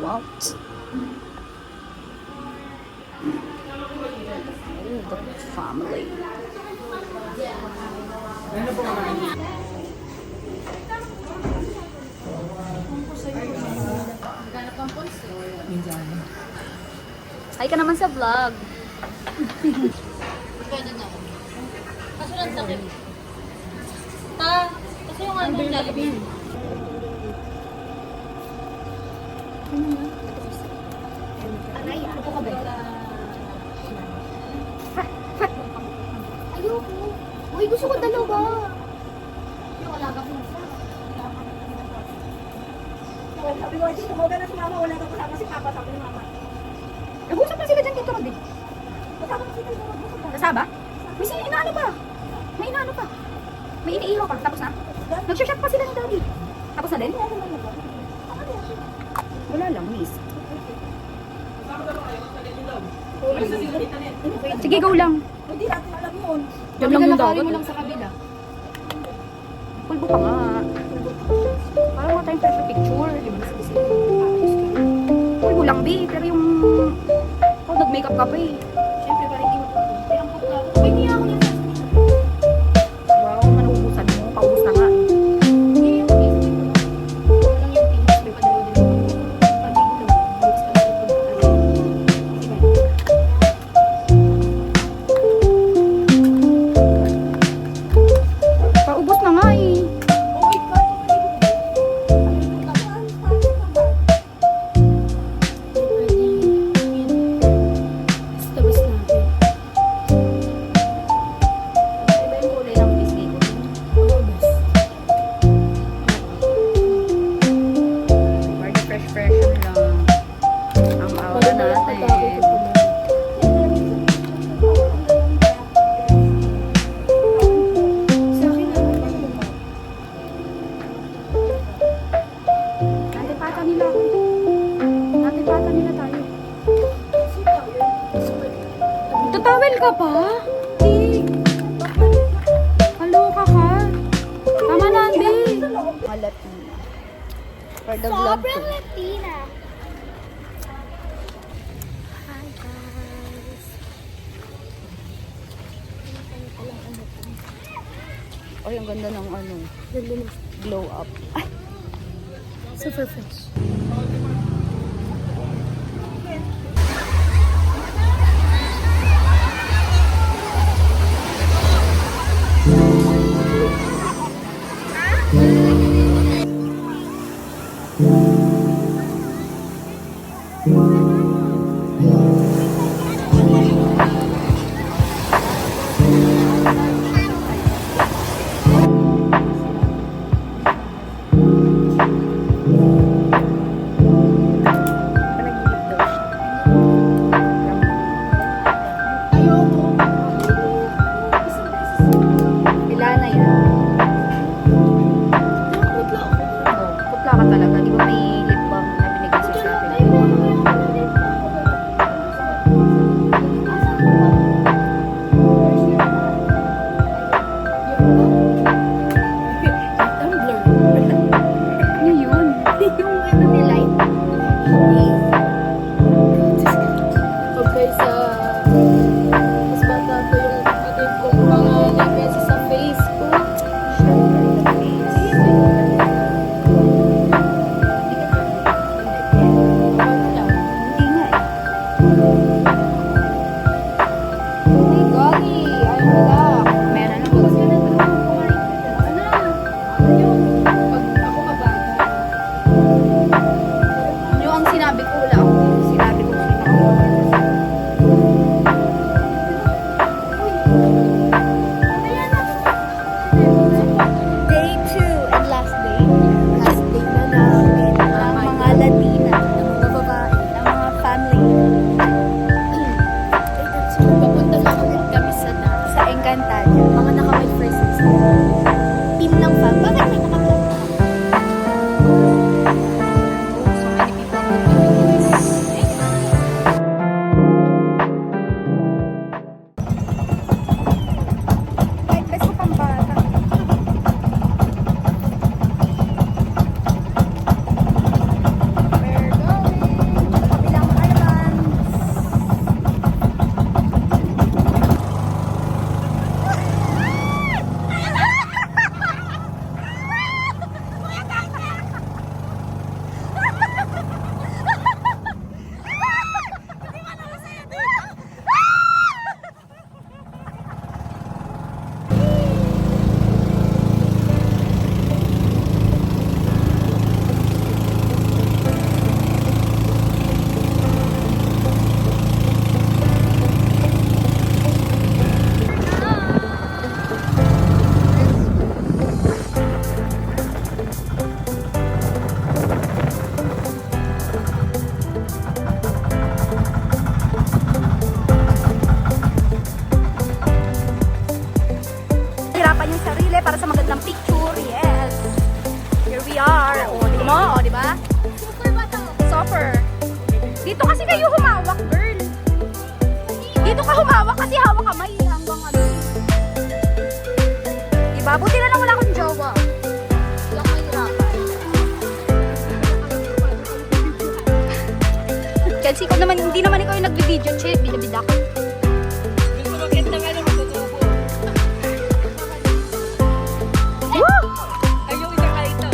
out. The family. Hi ka naman sa vlog. Pwede na. Kaso lang takip. Kasi yung ano yung lalabin. Anay, ano po ka ba? Ayoko. Uy, gusto ko dalawa. Yung alaga ko. Sabi ko, dito mo na si mama, wala kang kasama si papa, sabi ni mama. Nag-usap na sila dyan dito, Rodi. Kasama ko sila, Kasaba? May inaano pa. May inaano pa. May iniihaw pa. Tapos na? Nag-shot pa sila ni Daddy. Tapos na din? Wala lang, miss. Sige, go lang. Hindi natin alam yun. Diyan lang yung dagat. mo lang sa kabila. Pulbo pa nga. Parang mga tayong pressure picture. Pulbo lang, B. Pero yung... Oh, nag-makeup ka pa eh. Siyempre, parang hindi mo pa. Kaya ang kapla. Ay, niya ako niya. Wow, manuubusan mo. Paubos na nga eh. Hindi yung face. Walang yung face. May padalo din ako. Pag-ito. Bukas pa lang ito. Paubos na nga eh. Tapos natin. Iba yung kulay ng Disney ko. Para fresh lang. Ang aura natin. Natipata nila ako. Natipata nila tayo. Tatawel ka pa? Kaloka ka. Tama na, Andy. Malatina. For the vlog Sobrang to. Latina. Hi, guys. Ay, ang ganda ng ano. Glow up. Super fresh. Panaginip daw siya. Ilan na yan? Oh, putla ka talaga. Di ba may lip balm na binigay siya sa akin? Tumblr. Ano yun? Yung ano ni light. Pag kayo sa... Mas bata ko yung kapatid ko. Pangalan kasi sa Facebook. guys. Ikaw naman, hindi naman ikaw yung nag-video. Che, bida-bida ka. Gusto makita nga naman tutubo. Woo! Ay, yung isa ka ito.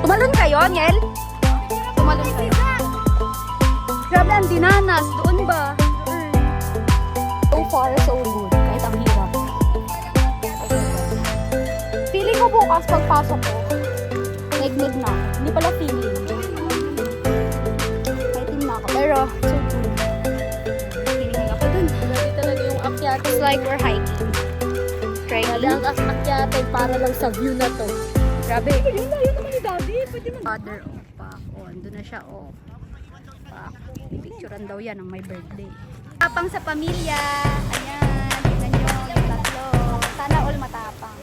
Tumalon kayo, Niel? Tumalon kayo. Grabe ang dinanas. Doon ba? So far, so good. Kahit ang hirap. Feeling ko bukas pagpasok ko, neg-neg na ako. Hindi pala feeling. May team na ako. Pero, so good. Feeling ako dun. Grabe talaga yung akyat. It's like we're hiking. Grabe ang akyatin para lang sa view na to. Grabe. Yun naman ni Daddy. Pwede man. Father, Pak. Oh, andun na siya, oh. Pak. Picturean daw yan ng my birthday. Tapang sa pamilya. Ayan. Tignan nyo. Yung tatlo. Sana all matapang.